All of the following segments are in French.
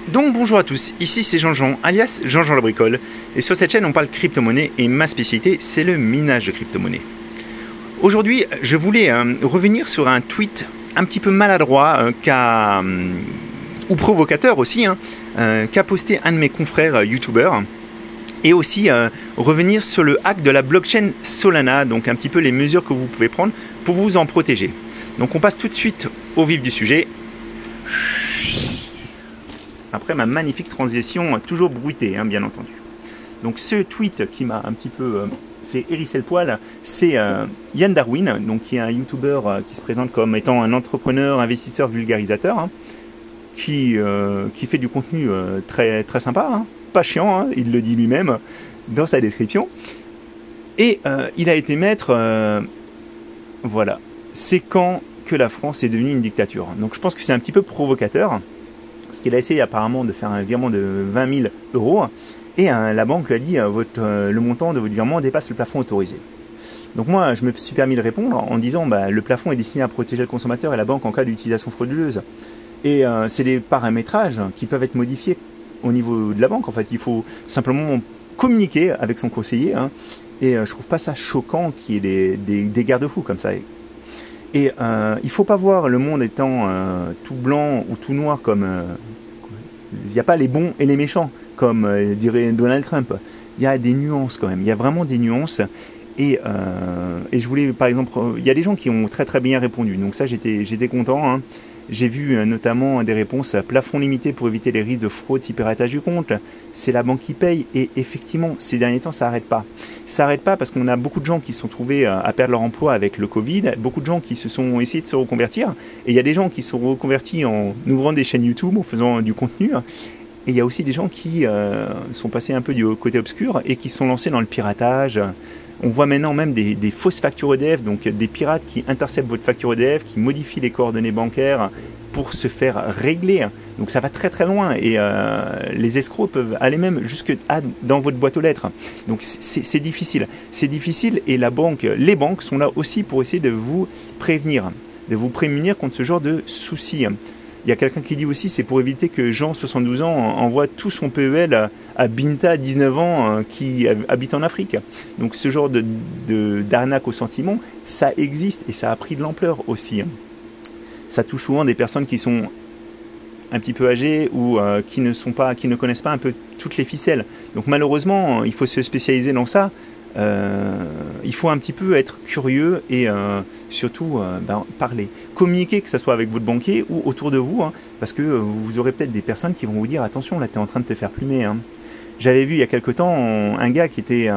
Donc bonjour à tous, ici c'est Jean-Jean, alias Jean-Jean le Bricole, et sur cette chaîne on parle crypto-monnaie et ma spécialité c'est le minage de crypto-monnaie. Aujourd'hui je voulais revenir sur un tweet un petit peu maladroit ou provocateur aussi, qu'a posté un de mes confrères youtubeurs, et aussi revenir sur le hack de la blockchain Solana, donc un petit peu les mesures que vous pouvez prendre pour vous en protéger. Donc on passe tout de suite au vif du sujet. Après ma magnifique transition, toujours bruitée, bien entendu. Donc ce tweet qui m'a un petit peu fait hérisser le poil, c'est Yann Darwin, donc, qui est un YouTuber qui se présente comme étant un entrepreneur, investisseur, vulgarisateur, qui fait du contenu très, très sympa, pas chiant, il le dit lui-même dans sa description. Et il a été maître, voilà, c'est quand que la France est devenue une dictature. Donc je pense que c'est un petit peu provocateur, parce qu'il a essayé apparemment de faire un virement de 20 000 euros, et la banque lui a dit le montant de votre virement dépasse le plafond autorisé. Donc moi, je me suis permis de répondre en disant le plafond est destiné à protéger le consommateur et la banque en cas d'utilisation frauduleuse. Et c'est des paramétrages qui peuvent être modifiés au niveau de la banque. En fait, il faut simplement communiquer avec son conseiller, et je trouve pas ça choquant qu'il y ait des garde-fous comme ça. Et il ne faut pas voir le monde étant tout blanc ou tout noir comme... il n'y a pas les bons et les méchants, comme dirait Donald Trump. Il y a des nuances quand même, il y a vraiment des nuances. Et je voulais, par exemple, il y a des gens qui ont très très bien répondu, donc ça j'étais content. J'ai vu notamment des réponses à plafond limité pour éviter les risques de fraude si piratage du compte. C'est la banque qui paye, et effectivement, ces derniers temps, ça n'arrête pas. Ça n'arrête pas parce qu'on a beaucoup de gens qui se sont trouvés à perdre leur emploi avec le Covid, beaucoup de gens qui se sont essayés de se reconvertir, et il y a des gens qui se sont reconvertis en ouvrant des chaînes YouTube, en faisant du contenu, et il y a aussi des gens qui sont passés un peu du côté obscur et qui se sont lancés dans le piratage. On voit maintenant même des fausses factures EDF, donc des pirates qui interceptent votre facture EDF, qui modifient les coordonnées bancaires pour se faire régler. Donc ça va très très loin, et les escrocs peuvent aller même jusque dans votre boîte aux lettres. Donc c'est difficile. C'est difficile, et les banques sont là aussi pour essayer de vous prévenir, de vous prémunir contre ce genre de soucis. Il y a quelqu'un qui dit aussi c'est pour éviter que Jean, 72 ans, envoie tout son PEL à Binta, 19 ans, qui habite en Afrique. Donc ce genre d'arnaque au sentiment, ça existe, et ça a pris de l'ampleur aussi. Ça touche souvent des personnes qui sont un petit peu âgées ou qui ne connaissent pas un peu toutes les ficelles. Donc malheureusement, il faut se spécialiser dans ça. Il faut un petit peu être curieux et surtout parler, communiquer, que ce soit avec votre banquier ou autour de vous, parce que vous aurez peut-être des personnes qui vont vous dire attention, là tu es en train de te faire plumer. J'avais vu il y a quelque temps un gars qui était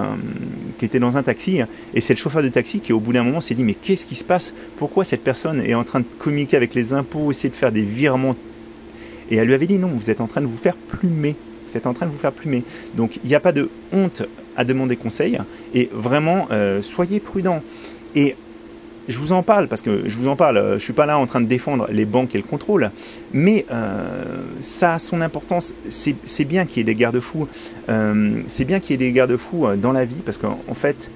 dans un taxi, et c'est le chauffeur de taxi qui au bout d'un moment s'est dit mais qu'est-ce qui se passe, pourquoi cette personne est en train de communiquer avec les impôts, essayer de faire des virements, et elle lui avait dit non, vous êtes en train de vous faire plumer. Vous êtes en train de vous faire plumer. Donc il n'y a pas de honte à demander conseil, et vraiment soyez prudents. Et je vous en parle parce que je suis pas là en train de défendre les banques et le contrôle, mais ça a son importance. C'est bien qu'il y ait des garde-fous, c'est bien qu'il y ait des garde-fous dans la vie, parce qu'en fait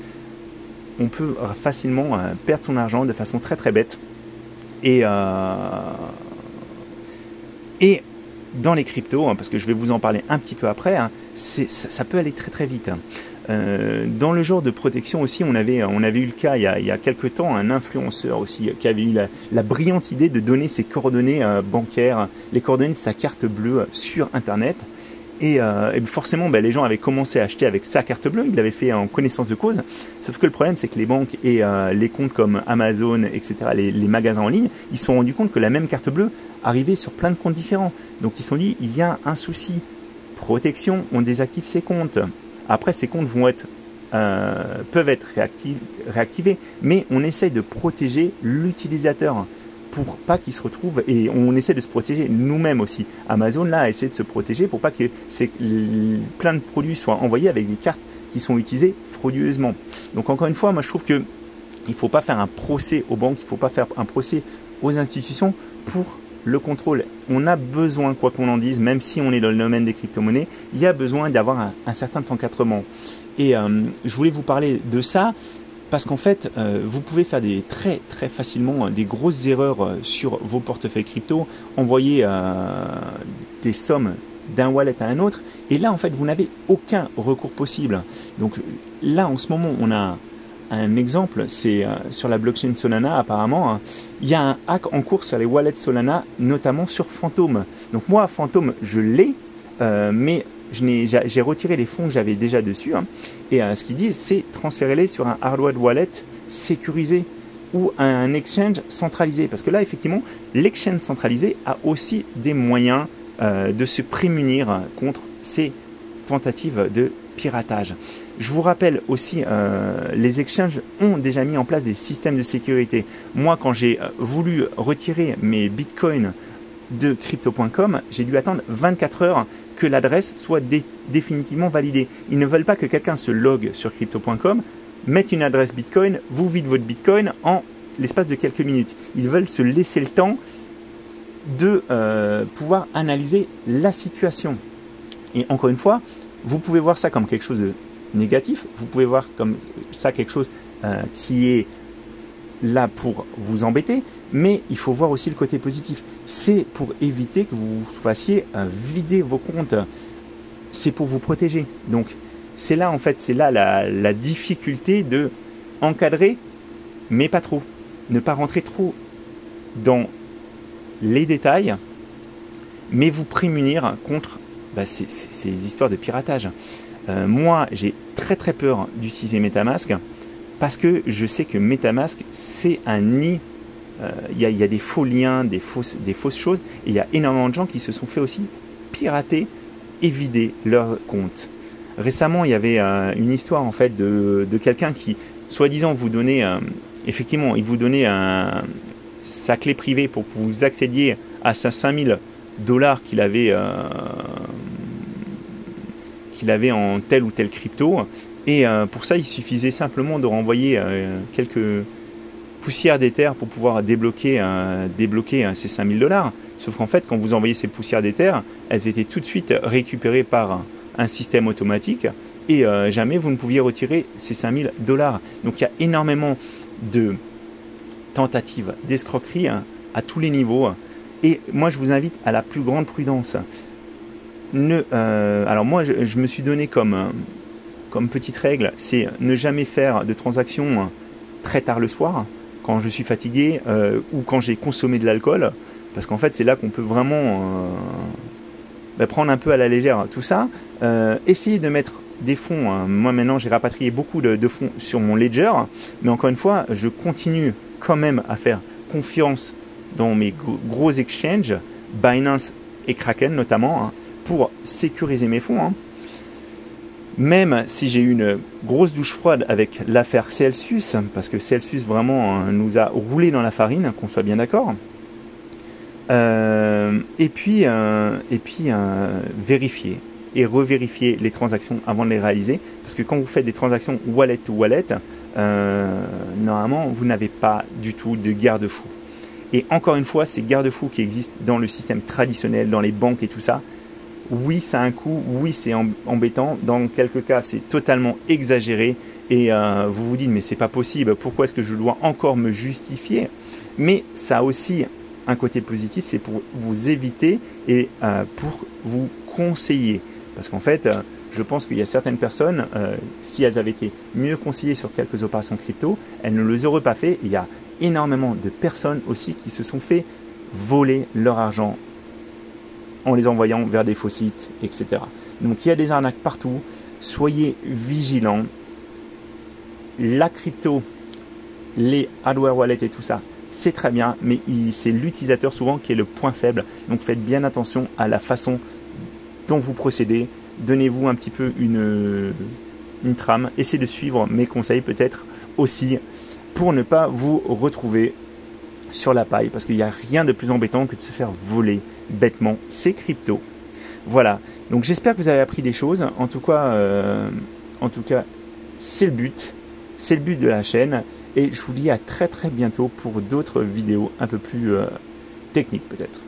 on peut facilement perdre son argent de façon très très bête, et dans les cryptos, parce que je vais vous en parler un petit peu après, ça peut aller très très vite. Dans le genre de protection aussi, on avait eu le cas il y a quelques temps, un influenceur aussi qui avait eu la brillante idée de donner ses coordonnées bancaires, les coordonnées de sa carte bleue sur Internet. Et forcément, les gens avaient commencé à acheter avec sa carte bleue, il l'avait fait en connaissance de cause. Sauf que le problème, c'est que les banques et les comptes comme Amazon, etc., les magasins en ligne, ils se sont rendus compte que la même carte bleue arrivait sur plein de comptes différents. Donc ils se sont dit, il y a un souci. Protection, on désactive ces comptes. Après, ces comptes peuvent être réactivés, mais on essaye de protéger l'utilisateur pour pas qu'il se retrouve, et on essaie de se protéger nous-mêmes aussi. Amazon là a essayé de se protéger pour pas que plein de produits soient envoyés avec des cartes qui sont utilisées frauduleusement. Donc encore une fois, moi je trouve que il ne faut pas faire un procès aux banques, il ne faut pas faire un procès aux institutions pour le contrôle. On a besoin, quoi qu'on en dise, même si on est dans le domaine des crypto-monnaies, il y a besoin d'avoir un certain encadrement. Et je voulais vous parler de ça parce qu'en fait, vous pouvez faire très facilement des grosses erreurs sur vos portefeuilles crypto, envoyer des sommes d'un wallet à un autre. Et là, en fait, vous n'avez aucun recours possible. Donc là, en ce moment, on a un exemple, c'est sur la blockchain Solana, apparemment, hein, il y a un hack en cours sur les wallets Solana, notamment sur Phantom. Donc moi, Phantom, je l'ai, mais j'ai retiré les fonds que j'avais déjà dessus. Hein, et ce qu'ils disent, c'est transférer-les sur un hardware wallet sécurisé ou un exchange centralisé. Parce que là, effectivement, l'exchange centralisé a aussi des moyens de se prémunir contre ces tentatives de piratage. Je vous rappelle aussi, les exchanges ont déjà mis en place des systèmes de sécurité. Moi, quand j'ai voulu retirer mes bitcoins de crypto.com, j'ai dû attendre 24 heures que l'adresse soit définitivement validée. Ils ne veulent pas que quelqu'un se logue sur crypto.com, mette une adresse bitcoin, vous vide votre bitcoin en l'espace de quelques minutes. Ils veulent se laisser le temps de pouvoir analyser la situation. Et encore une fois, vous pouvez voir ça comme quelque chose de négatif, vous pouvez voir comme ça quelque chose qui est là pour vous embêter, mais il faut voir aussi le côté positif. C'est pour éviter que vous fassiez vider vos comptes, c'est pour vous protéger. Donc c'est là en fait, c'est là la difficulté de encadrer, mais pas trop. Ne pas rentrer trop dans les détails, mais vous prémunir contre ces histoires de piratage. Moi, j'ai très peur d'utiliser MetaMask parce que je sais que MetaMask, c'est un nid. Il y a des faux liens, des fausses choses, et il y a énormément de gens qui se sont fait aussi pirater et vider leur compte. Récemment, il y avait une histoire en fait de quelqu'un qui, soi-disant, vous donnait, effectivement, il vous donnait sa clé privée pour que vous accédiez à sa 5000 $ qu'il avait en tel ou tel crypto, et pour ça il suffisait simplement de renvoyer quelques poussières d'Ether pour pouvoir débloquer ces 5000 $. Sauf qu'en fait, quand vous envoyez ces poussières d'Ether, elles étaient tout de suite récupérées par un système automatique, et jamais vous ne pouviez retirer ces 5000 $. Donc il y a énormément de tentatives d'escroquerie à tous les niveaux, et moi je vous invite à la plus grande prudence. Alors moi je me suis donné comme petite règle, c'est ne jamais faire de transactions très tard le soir, quand je suis fatigué ou quand j'ai consommé de l'alcool, parce qu'en fait c'est là qu'on peut vraiment prendre un peu à la légère tout ça. Essayez de mettre des fonds, moi maintenant j'ai rapatrié beaucoup de fonds sur mon ledger, mais encore une fois je continue quand même à faire confiance dans mes gros exchanges, Binance et Kraken notamment, pour sécuriser mes fonds. Même si j'ai eu une grosse douche froide avec l'affaire Celsius, parce que Celsius vraiment nous a roulé dans la farine, qu'on soit bien d'accord. Et puis vérifier et revérifier les transactions avant de les réaliser, parce que quand vous faites des transactions wallet to wallet, normalement vous n'avez pas du tout de garde-fou. Et encore une fois, ces garde-fous qui existent dans le système traditionnel, dans les banques et tout ça, oui, ça a un coût, oui, c'est embêtant. Dans quelques cas, c'est totalement exagéré. Et vous vous dites, mais c'est pas possible, pourquoi est-ce que je dois encore me justifier? Mais ça a aussi un côté positif, c'est pour vous éviter et pour vous conseiller. Parce qu'en fait, je pense qu'il y a certaines personnes, si elles avaient été mieux conseillées sur quelques opérations crypto, elles ne les auraient pas fait. Et il y a énormément de personnes aussi qui se sont fait voler leur argent en les envoyant vers des faux sites, etc. Donc il y a des arnaques partout, soyez vigilants. La crypto, les hardware wallets et tout ça, c'est très bien, mais c'est l'utilisateur souvent qui est le point faible. Donc faites bien attention à la façon dont vous procédez. Donnez-vous un petit peu une trame, essayez de suivre mes conseils peut-être aussi pour ne pas vous retrouver sur la paille, parce qu'il n'y a rien de plus embêtant que de se faire voler bêtement ces cryptos. Voilà, donc j'espère que vous avez appris des choses. En tout cas c'est le but de la chaîne, et je vous dis à très bientôt pour d'autres vidéos un peu plus techniques peut-être.